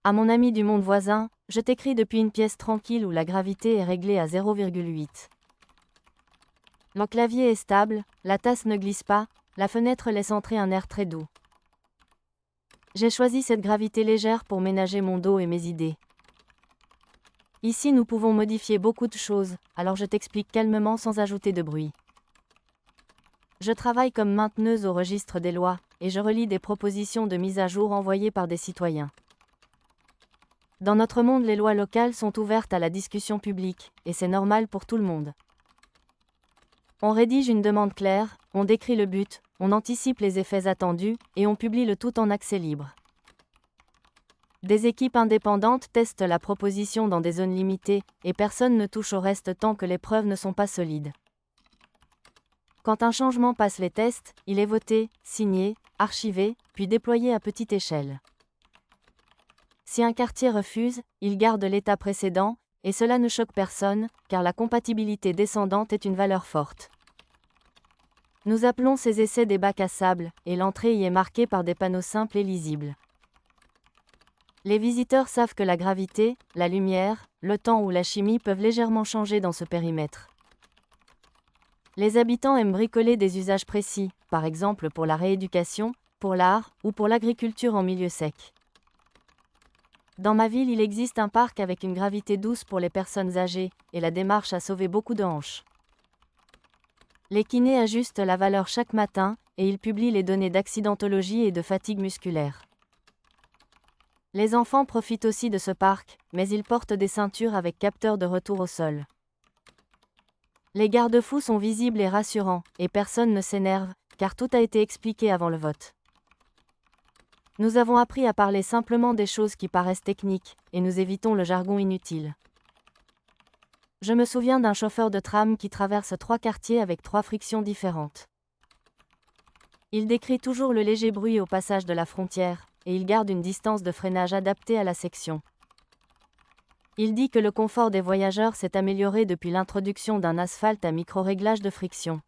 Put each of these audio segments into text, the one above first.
À mon ami du monde voisin, je t'écris depuis une pièce tranquille où la gravité est réglée à 0,8. Le clavier est stable, la tasse ne glisse pas, la fenêtre laisse entrer un air très doux. J'ai choisi cette gravité légère pour ménager mon dos et mes idées. Ici nous pouvons modifier beaucoup de choses, alors je t'explique calmement sans ajouter de bruit. Je travaille comme mainteneuse au registre des lois, et je relis des propositions de mise à jour envoyées par des citoyens. Dans notre monde, les lois locales sont ouvertes à la discussion publique, et c'est normal pour tout le monde. On rédige une demande claire, on décrit le but, on anticipe les effets attendus, et on publie le tout en accès libre. Des équipes indépendantes testent la proposition dans des zones limitées, et personne ne touche au reste tant que les preuves ne sont pas solides. Quand un changement passe les tests, il est voté, signé, archivé, puis déployé à petite échelle. Si un quartier refuse, il garde l'état précédent, et cela ne choque personne, car la compatibilité descendante est une valeur forte. Nous appelons ces essais des bacs à sable, et l'entrée y est marquée par des panneaux simples et lisibles. Les visiteurs savent que la gravité, la lumière, le temps ou la chimie peuvent légèrement changer dans ce périmètre. Les habitants aiment bricoler des usages précis, par exemple pour la rééducation, pour l'art, ou pour l'agriculture en milieu sec. Dans ma ville, il existe un parc avec une gravité douce pour les personnes âgées, et la démarche a sauvé beaucoup de hanches. Les kinés ajustent la valeur chaque matin, et ils publient les données d'accidentologie et de fatigue musculaire. Les enfants profitent aussi de ce parc, mais ils portent des ceintures avec capteur de retour au sol. Les garde-fous sont visibles et rassurants, et personne ne s'énerve, car tout a été expliqué avant le vote. Nous avons appris à parler simplement des choses qui paraissent techniques, et nous évitons le jargon inutile. Je me souviens d'un chauffeur de tram qui traverse 3 quartiers avec 3 frictions différentes. Il décrit toujours le léger bruit au passage de la frontière, et il garde une distance de freinage adaptée à la section. Il dit que le confort des voyageurs s'est amélioré depuis l'introduction d'un asphalte à micro-réglage de friction.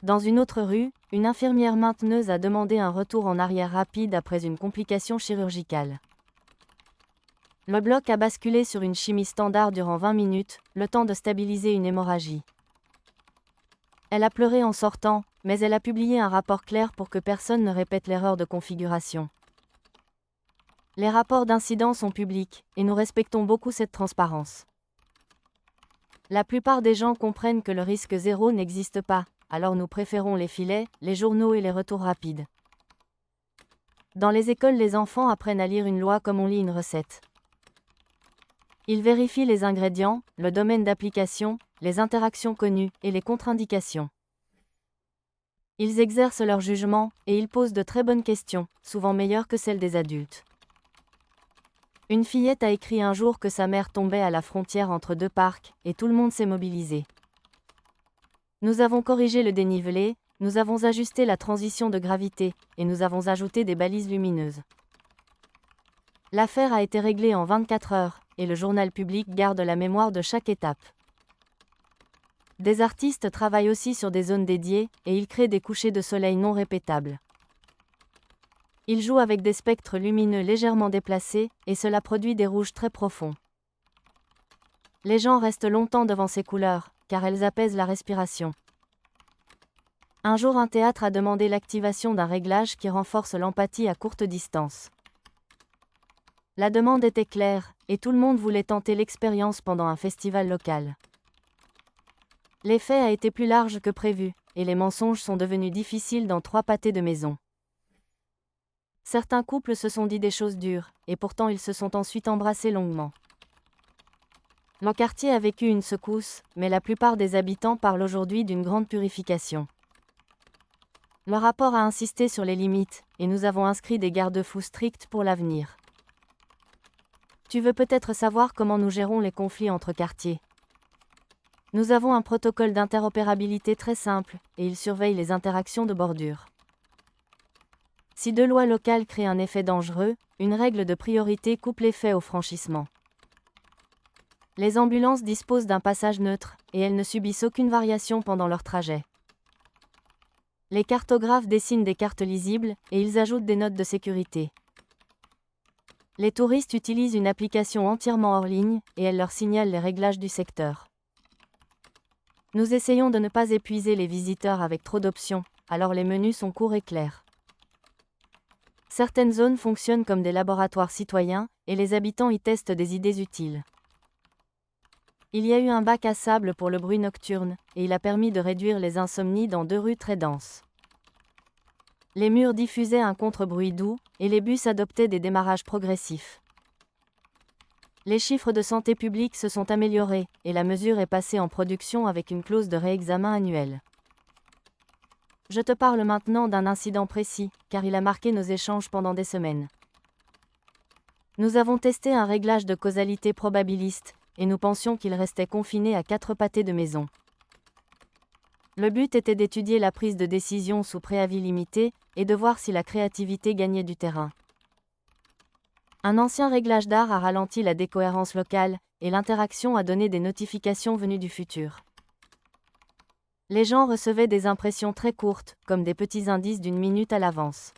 Dans une autre rue, une infirmière mainteneuse a demandé un retour en arrière rapide après une complication chirurgicale. Le bloc a basculé sur une chimie standard durant 20 minutes, le temps de stabiliser une hémorragie. Elle a pleuré en sortant, mais elle a publié un rapport clair pour que personne ne répète l'erreur de configuration. Les rapports d'incidents sont publics, et nous respectons beaucoup cette transparence. La plupart des gens comprennent que le risque zéro n'existe pas, alors nous préférons les filets, les journaux et les retours rapides. Dans les écoles, les enfants apprennent à lire une loi comme on lit une recette. Ils vérifient les ingrédients, le domaine d'application, les interactions connues et les contre-indications. Ils exercent leur jugement, et ils posent de très bonnes questions, souvent meilleures que celles des adultes. Une fillette a écrit un jour que sa mère tombait à la frontière entre 2 parcs, et tout le monde s'est mobilisé. Nous avons corrigé le dénivelé, nous avons ajusté la transition de gravité, et nous avons ajouté des balises lumineuses. L'affaire a été réglée en 24 heures, et le journal public garde la mémoire de chaque étape. Des artistes travaillent aussi sur des zones dédiées, et ils créent des couchers de soleil non répétables. Ils jouent avec des spectres lumineux légèrement déplacés, et cela produit des rouges très profonds. Les gens restent longtemps devant ces couleurs, car elles apaisent la respiration. Un jour, un théâtre a demandé l'activation d'un réglage qui renforce l'empathie à courte distance. La demande était claire, et tout le monde voulait tenter l'expérience pendant un festival local. L'effet a été plus large que prévu, et les mensonges sont devenus difficiles dans 3 pâtés de maison. Certains couples se sont dit des choses dures, et pourtant ils se sont ensuite embrassés longuement. Le quartier a vécu une secousse, mais la plupart des habitants parlent aujourd'hui d'une grande purification. Le rapport a insisté sur les limites, et nous avons inscrit des garde-fous stricts pour l'avenir. Tu veux peut-être savoir comment nous gérons les conflits entre quartiers. Nous avons un protocole d'interopérabilité très simple, et il surveille les interactions de bordure. Si 2 lois locales créent un effet dangereux, une règle de priorité coupe l'effet au franchissement. Les ambulances disposent d'un passage neutre, et elles ne subissent aucune variation pendant leur trajet. Les cartographes dessinent des cartes lisibles, et ils ajoutent des notes de sécurité. Les touristes utilisent une application entièrement hors ligne, et elle leur signale les réglages du secteur. Nous essayons de ne pas épuiser les visiteurs avec trop d'options, alors les menus sont courts et clairs. Certaines zones fonctionnent comme des laboratoires citoyens, et les habitants y testent des idées utiles. Il y a eu un bac à sable pour le bruit nocturne, et il a permis de réduire les insomnies dans 2 rues très denses. Les murs diffusaient un contre-bruit doux, et les bus adoptaient des démarrages progressifs. Les chiffres de santé publique se sont améliorés, et la mesure est passée en production avec une clause de réexamen annuelle. Je te parle maintenant d'un incident précis, car il a marqué nos échanges pendant des semaines. Nous avons testé un réglage de causalité probabiliste, et nous pensions qu'il restait confiné à 4 pâtés de maison. Le but était d'étudier la prise de décision sous préavis limité, et de voir si la créativité gagnait du terrain. Un ancien réglage d'art a ralenti la décohérence locale, et l'interaction a donné des notifications venues du futur. Les gens recevaient des impressions très courtes, comme des petits indices d'une minute à l'avance.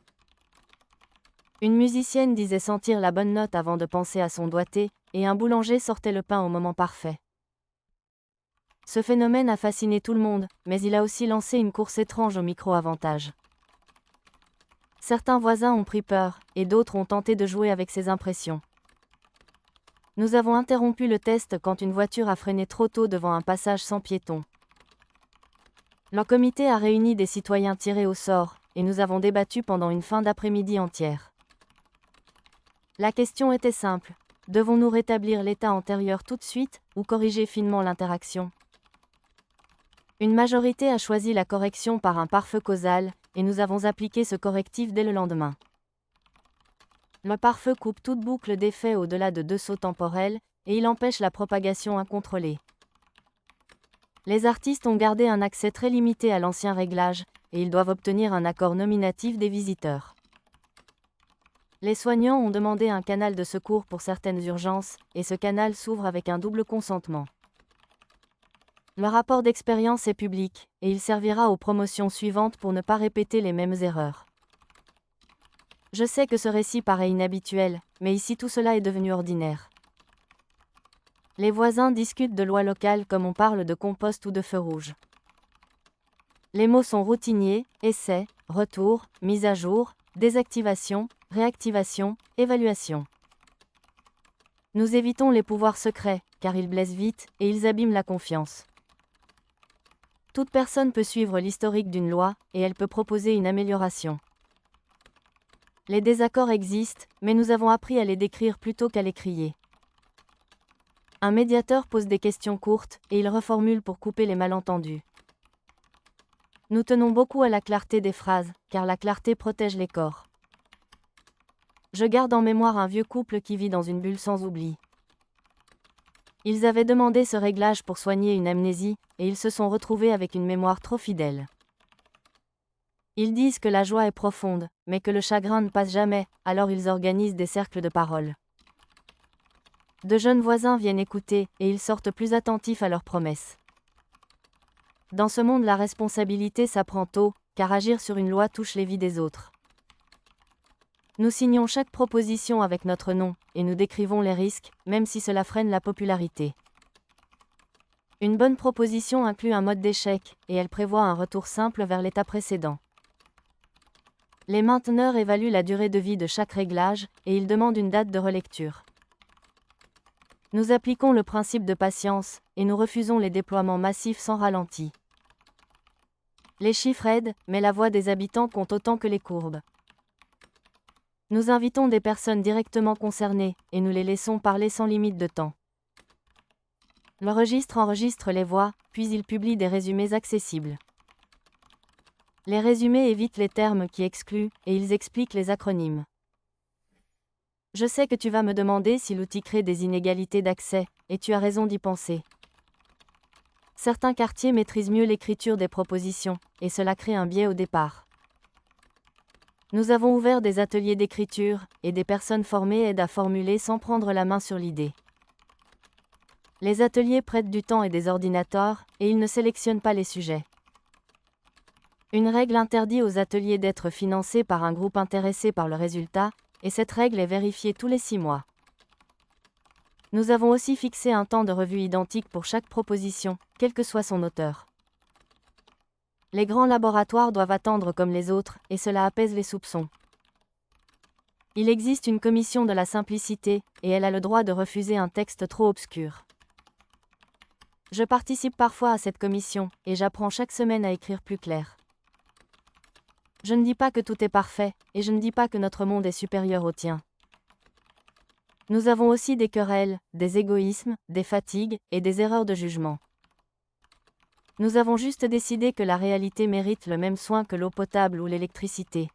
Une musicienne disait sentir la bonne note avant de penser à son doigté, et un boulanger sortait le pain au moment parfait. Ce phénomène a fasciné tout le monde, mais il a aussi lancé une course étrange au micro-avantage. Certains voisins ont pris peur, et d'autres ont tenté de jouer avec ces impressions. Nous avons interrompu le test quand une voiture a freiné trop tôt devant un passage sans piétons. Le comité a réuni des citoyens tirés au sort, et nous avons débattu pendant une fin d'après-midi entière. La question était simple. Devons-nous rétablir l'état antérieur tout de suite, ou corriger finement l'interaction ? Une majorité a choisi la correction par un pare-feu causal, et nous avons appliqué ce correctif dès le lendemain. Le pare-feu coupe toute boucle d'effet au-delà de 2 sauts temporels, et il empêche la propagation incontrôlée. Les artistes ont gardé un accès très limité à l'ancien réglage, et ils doivent obtenir un accord nominatif des visiteurs. Les soignants ont demandé un canal de secours pour certaines urgences, et ce canal s'ouvre avec un double consentement. Le rapport d'expérience est public, et il servira aux promotions suivantes pour ne pas répéter les mêmes erreurs. Je sais que ce récit paraît inhabituel, mais ici tout cela est devenu ordinaire. Les voisins discutent de lois locales comme on parle de compost ou de feu rouge. Les mots sont routiniers, essai, retour, mise à jour, désactivation, réactivation, évaluation. Nous évitons les pouvoirs secrets, car ils blessent vite, et ils abîment la confiance. Toute personne peut suivre l'historique d'une loi, et elle peut proposer une amélioration. Les désaccords existent, mais nous avons appris à les décrire plutôt qu'à les crier. Un médiateur pose des questions courtes, et il reformule pour couper les malentendus. Nous tenons beaucoup à la clarté des phrases, car la clarté protège les corps. Je garde en mémoire un vieux couple qui vit dans une bulle sans oubli. Ils avaient demandé ce réglage pour soigner une amnésie, et ils se sont retrouvés avec une mémoire trop fidèle. Ils disent que la joie est profonde, mais que le chagrin ne passe jamais, alors ils organisent des cercles de parole. De jeunes voisins viennent écouter, et ils sortent plus attentifs à leurs promesses. Dans ce monde, la responsabilité s'apprend tôt, car agir sur une loi touche les vies des autres. Nous signons chaque proposition avec notre nom, et nous décrivons les risques, même si cela freine la popularité. Une bonne proposition inclut un mode d'échec, et elle prévoit un retour simple vers l'état précédent. Les mainteneurs évaluent la durée de vie de chaque réglage, et ils demandent une date de relecture. Nous appliquons le principe de patience, et nous refusons les déploiements massifs sans ralenti. Les chiffres aident, mais la voix des habitants compte autant que les courbes. Nous invitons des personnes directement concernées, et nous les laissons parler sans limite de temps. Le registre enregistre les voix, puis il publie des résumés accessibles. Les résumés évitent les termes qui excluent, et ils expliquent les acronymes. Je sais que tu vas me demander si l'outil crée des inégalités d'accès, et tu as raison d'y penser. Certains quartiers maîtrisent mieux l'écriture des propositions, et cela crée un biais au départ. Nous avons ouvert des ateliers d'écriture, et des personnes formées aident à formuler sans prendre la main sur l'idée. Les ateliers prêtent du temps et des ordinateurs, et ils ne sélectionnent pas les sujets. Une règle interdit aux ateliers d'être financés par un groupe intéressé par le résultat, et cette règle est vérifiée tous les 6 mois. Nous avons aussi fixé un temps de revue identique pour chaque proposition, quel que soit son auteur. Les grands laboratoires doivent attendre comme les autres, et cela apaise les soupçons. Il existe une commission de la simplicité, et elle a le droit de refuser un texte trop obscur. Je participe parfois à cette commission, et j'apprends chaque semaine à écrire plus clair. Je ne dis pas que tout est parfait, et je ne dis pas que notre monde est supérieur au tien. Nous avons aussi des querelles, des égoïsmes, des fatigues, et des erreurs de jugement. Nous avons juste décidé que la réalité mérite le même soin que l'eau potable ou l'électricité.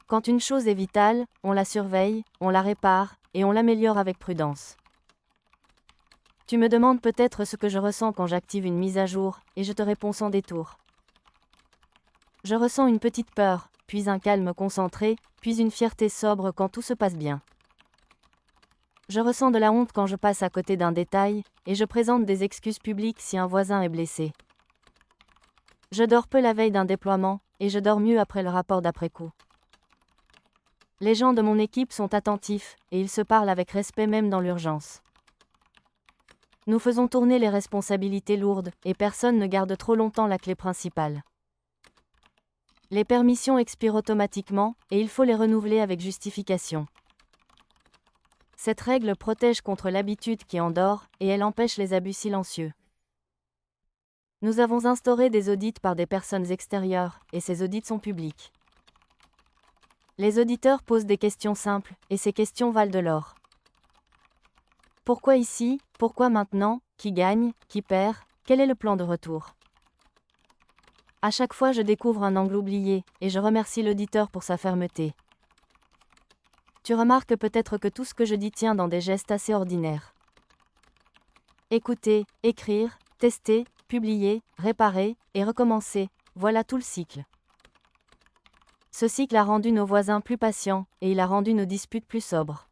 Quand une chose est vitale, on la surveille, on la répare, et on l'améliore avec prudence. Tu me demandes peut-être ce que je ressens quand j'active une mise à jour, et je te réponds sans détour. Je ressens une petite peur, puis un calme concentré, puis une fierté sobre quand tout se passe bien. Je ressens de la honte quand je passe à côté d'un détail, et je présente des excuses publiques si un voisin est blessé. Je dors peu la veille d'un déploiement, et je dors mieux après le rapport d'après-coup. Les gens de mon équipe sont attentifs, et ils se parlent avec respect même dans l'urgence. Nous faisons tourner les responsabilités lourdes, et personne ne garde trop longtemps la clé principale. Les permissions expirent automatiquement, et il faut les renouveler avec justification. Cette règle protège contre l'habitude qui endort, et elle empêche les abus silencieux. Nous avons instauré des audits par des personnes extérieures, et ces audits sont publics. Les auditeurs posent des questions simples, et ces questions valent de l'or. Pourquoi ici? Pourquoi maintenant? Qui gagne? Qui perd? Quel est le plan de retour? À chaque fois je découvre un angle oublié, et je remercie l'auditeur pour sa fermeté. Tu remarques peut-être que tout ce que je dis tient dans des gestes assez ordinaires. Écouter, écrire, tester, publier, réparer, et recommencer, voilà tout le cycle. Ce cycle a rendu nos voisins plus patients, et il a rendu nos disputes plus sobres.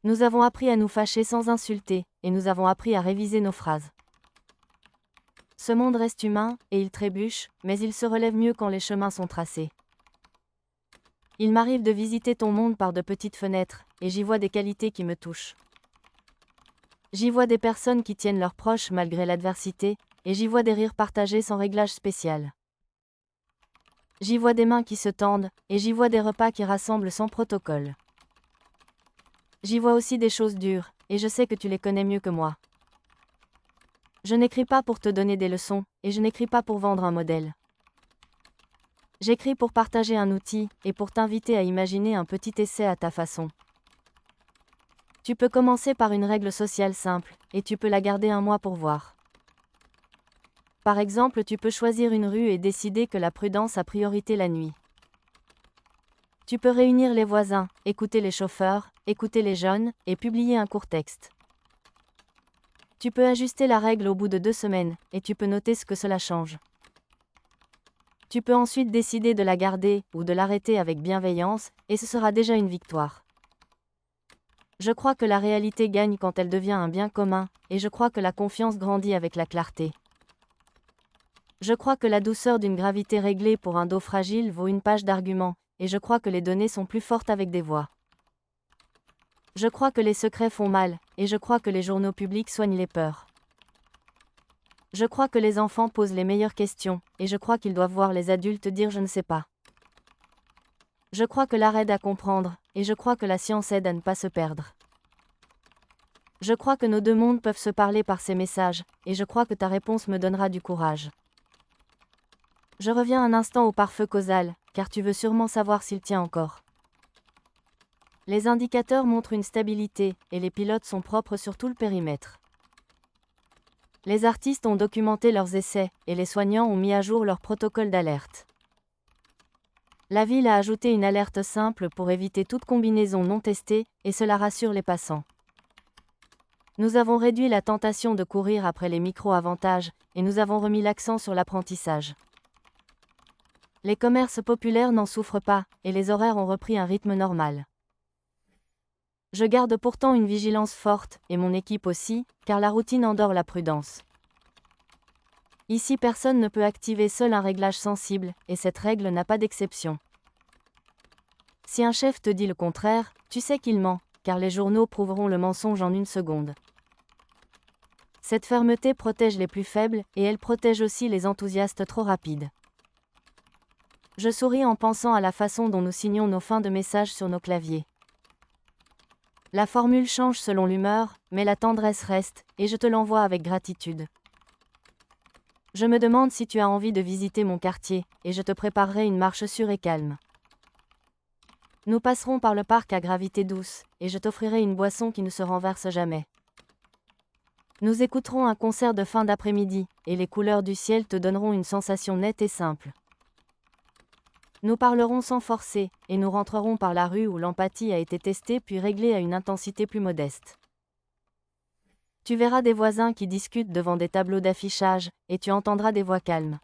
Nous avons appris à nous fâcher sans insulter, et nous avons appris à réviser nos phrases. Ce monde reste humain, et il trébuche, mais il se relève mieux quand les chemins sont tracés. Il m'arrive de visiter ton monde par de petites fenêtres, et j'y vois des qualités qui me touchent. J'y vois des personnes qui tiennent leurs proches malgré l'adversité, et j'y vois des rires partagés sans réglage spécial. J'y vois des mains qui se tendent, et j'y vois des repas qui rassemblent sans protocole. J'y vois aussi des choses dures, et je sais que tu les connais mieux que moi. Je n'écris pas pour te donner des leçons, et je n'écris pas pour vendre un modèle. J'écris pour partager un outil, et pour t'inviter à imaginer un petit essai à ta façon. Tu peux commencer par une règle sociale simple, et tu peux la garder un mois pour voir. Par exemple, tu peux choisir une rue et décider que la prudence a priorité la nuit. Tu peux réunir les voisins, écouter les chauffeurs, écouter les jeunes, et publier un court texte. Tu peux ajuster la règle au bout de 2 semaines, et tu peux noter ce que cela change. Tu peux ensuite décider de la garder, ou de l'arrêter avec bienveillance, et ce sera déjà une victoire. Je crois que la réalité gagne quand elle devient un bien commun, et je crois que la confiance grandit avec la clarté. Je crois que la douceur d'une gravité réglée pour un dos fragile vaut une page d'arguments, et je crois que les données sont plus fortes avec des voix. Je crois que les secrets font mal, et je crois que les journaux publics soignent les peurs. Je crois que les enfants posent les meilleures questions, et je crois qu'ils doivent voir les adultes dire je ne sais pas. Je crois que l'art aide à comprendre, et je crois que la science aide à ne pas se perdre. Je crois que nos deux mondes peuvent se parler par ces messages, et je crois que ta réponse me donnera du courage. Je reviens un instant au pare-feu causal, car tu veux sûrement savoir s'il tient encore. Les indicateurs montrent une stabilité, et les pilotes sont propres sur tout le périmètre. Les artistes ont documenté leurs essais, et les soignants ont mis à jour leur protocole d'alerte. La ville a ajouté une alerte simple pour éviter toute combinaison non testée, et cela rassure les passants. Nous avons réduit la tentation de courir après les micro-avantages, et nous avons remis l'accent sur l'apprentissage. Les commerces populaires n'en souffrent pas, et les horaires ont repris un rythme normal. Je garde pourtant une vigilance forte, et mon équipe aussi, car la routine endort la prudence. Ici personne ne peut activer seul un réglage sensible, et cette règle n'a pas d'exception. Si un chef te dit le contraire, tu sais qu'il ment, car les journaux prouveront le mensonge en une seconde. Cette fermeté protège les plus faibles, et elle protège aussi les enthousiastes trop rapides. Je souris en pensant à la façon dont nous signons nos fins de messages sur nos claviers. La formule change selon l'humeur, mais la tendresse reste, et je te l'envoie avec gratitude. Je me demande si tu as envie de visiter mon quartier, et je te préparerai une marche sûre et calme. Nous passerons par le parc à gravité douce, et je t'offrirai une boisson qui ne se renverse jamais. Nous écouterons un concert de fin d'après-midi, et les couleurs du ciel te donneront une sensation nette et simple. Nous parlerons sans forcer, et nous rentrerons par la rue où l'empathie a été testée puis réglée à une intensité plus modeste. Tu verras des voisins qui discutent devant des tableaux d'affichage, et tu entendras des voix calmes.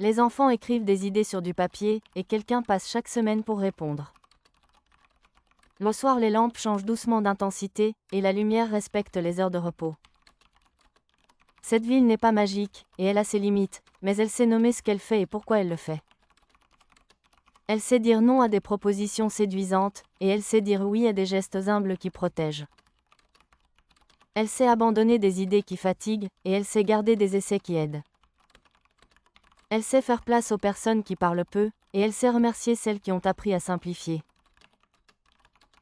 Les enfants écrivent des idées sur du papier, et quelqu'un passe chaque semaine pour répondre. Le soir, les lampes changent doucement d'intensité, et la lumière respecte les heures de repos. Cette ville n'est pas magique, et elle a ses limites, mais elle sait nommer ce qu'elle fait et pourquoi elle le fait. Elle sait dire non à des propositions séduisantes, et elle sait dire oui à des gestes humbles qui protègent. Elle sait abandonner des idées qui fatiguent, et elle sait garder des essais qui aident. Elle sait faire place aux personnes qui parlent peu, et elle sait remercier celles qui ont appris à simplifier.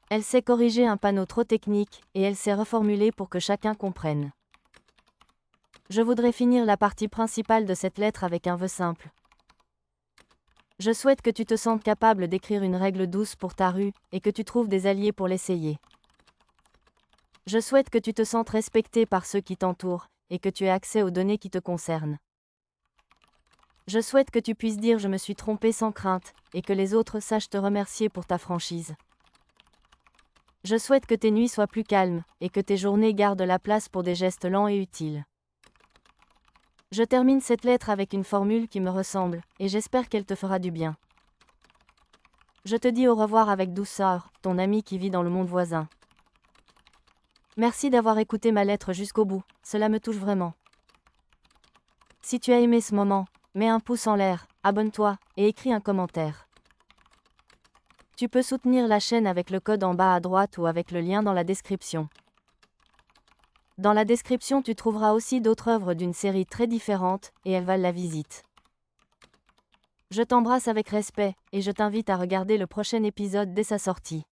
Elle sait corriger un panneau trop technique, et elle sait reformuler pour que chacun comprenne. Je voudrais finir la partie principale de cette lettre avec un vœu simple. Je souhaite que tu te sentes capable d'écrire une règle douce pour ta rue, et que tu trouves des alliés pour l'essayer. Je souhaite que tu te sentes respecté par ceux qui t'entourent, et que tu aies accès aux données qui te concernent. Je souhaite que tu puisses dire je me suis trompé sans crainte, et que les autres sachent te remercier pour ta franchise. Je souhaite que tes nuits soient plus calmes, et que tes journées gardent la place pour des gestes lents et utiles. Je termine cette lettre avec une formule qui me ressemble, et j'espère qu'elle te fera du bien. Je te dis au revoir avec douceur, ton ami qui vit dans le monde voisin. Merci d'avoir écouté ma lettre jusqu'au bout, cela me touche vraiment. Si tu as aimé ce moment, mets un pouce en l'air, abonne-toi, et écris un commentaire. Tu peux soutenir la chaîne avec le code en bas à droite ou avec le lien dans la description. Dans la description tu trouveras aussi d'autres œuvres d'une série très différente, et elles valent la visite. Je t'embrasse avec respect, et je t'invite à regarder le prochain épisode dès sa sortie.